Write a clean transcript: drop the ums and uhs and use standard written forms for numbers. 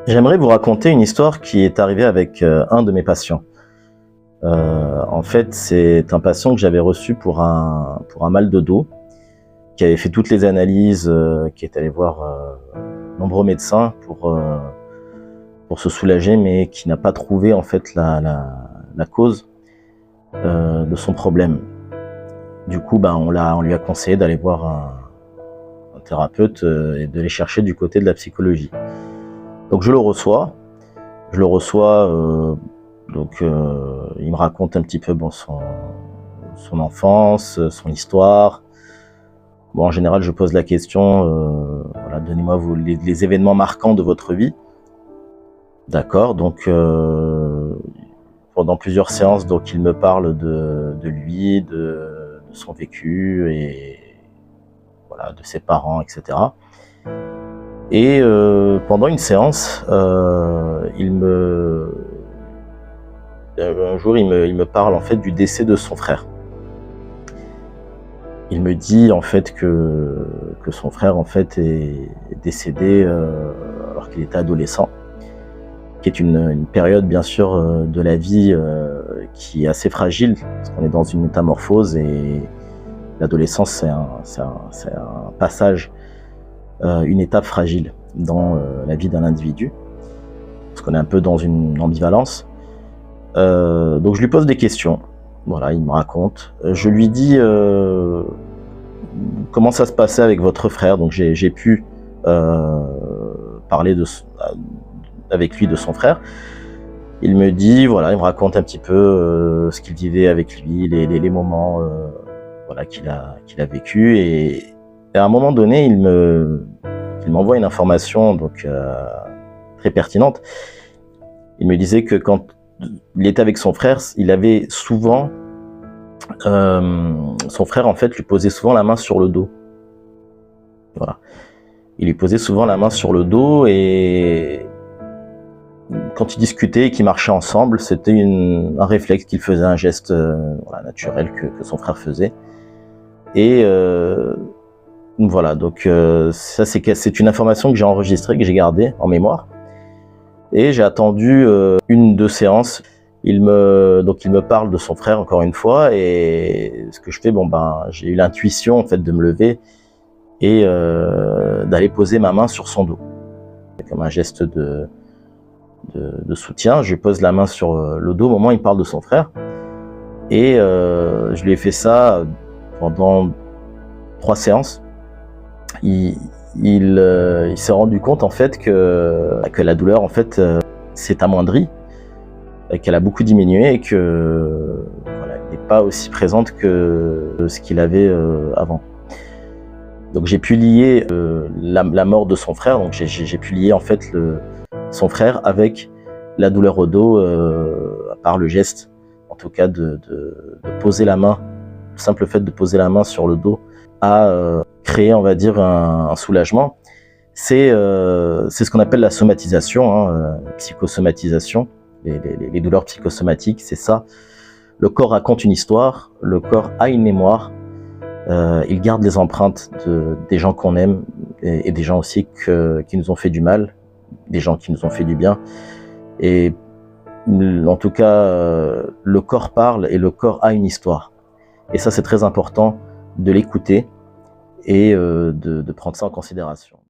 J'aimerais vous raconter une histoire qui est arrivée avec un de mes patients. En fait, c'est un patient que j'avais reçu pour un mal de dos, qui avait fait toutes les analyses, qui est allé voir nombreux médecins pour se soulager, mais qui n'a pas trouvé en fait la cause de son problème. Du coup, on lui a conseillé d'aller voir un thérapeute et d'aller chercher du côté de la psychologie. Donc je le reçois, il me raconte un petit peu son enfance, son histoire. Bon, en général, je pose la question, voilà, donnez-moi les événements marquants de votre vie. D'accord, donc pendant plusieurs séances, donc il me parle de lui, de son vécu et voilà, de ses parents, etc. Et pendant une séance, un jour, il me parle en fait du décès de son frère. Il me dit en fait que son frère en fait est décédé alors qu'il était adolescent, qui est une période bien sûr de la vie qui est assez fragile, parce qu'on est dans une métamorphose et l'adolescence c'est un passage, une étape fragile dans la vie d'un individu, parce qu'on est un peu dans une ambivalence. Donc je lui pose des questions, voilà, il me raconte. Je lui dis comment ça se passait avec votre frère, donc j'ai pu parler avec lui de son frère. Il me dit, voilà, il me raconte un petit peu ce qu'il vivait avec lui, les moments voilà, qu'il a vécu, et à un moment donné, il m'envoie une information donc très pertinente. Il me disait que quand il était avec son frère, il avait souvent son frère en fait lui posait souvent la main sur le dos. Voilà, il lui posait souvent la main sur le dos, et quand ils discutaient et qu'ils marchaient ensemble, c'était un réflexe qu'il faisait, un geste voilà, naturel que son frère faisait. Et voilà, donc ça c'est une information que j'ai enregistrée, que j'ai gardée en mémoire. Et j'ai attendu 1-2 séances. Il me parle de son frère encore une fois, et ce que je fais, j'ai eu l'intuition en fait de me lever et d'aller poser ma main sur son dos, comme un geste de soutien. Je lui pose la main sur le dos au moment où il parle de son frère, et je lui ai fait ça pendant 3 séances. Il s'est rendu compte en fait que la douleur en fait s'est amoindrie, qu'elle a beaucoup diminué, et que voilà, elle n'est pas aussi présente que ce qu'il avait avant. Donc j'ai pu lier la mort de son frère, donc j'ai pu lier en fait son frère avec la douleur au dos, par le geste, en tout cas de poser la main. Le simple fait de poser la main sur le dos a créé, on va dire, un soulagement. C'est ce qu'on appelle la somatisation, psychosomatisation. Les douleurs psychosomatiques, c'est ça. Le corps raconte une histoire, le corps a une mémoire, il garde les empreintes des gens qu'on aime, et des gens aussi qui nous ont fait du mal, des gens qui nous ont fait du bien. Et en tout cas, le corps parle et le corps a une histoire. Et ça, c'est très important de l'écouter et de prendre ça en considération.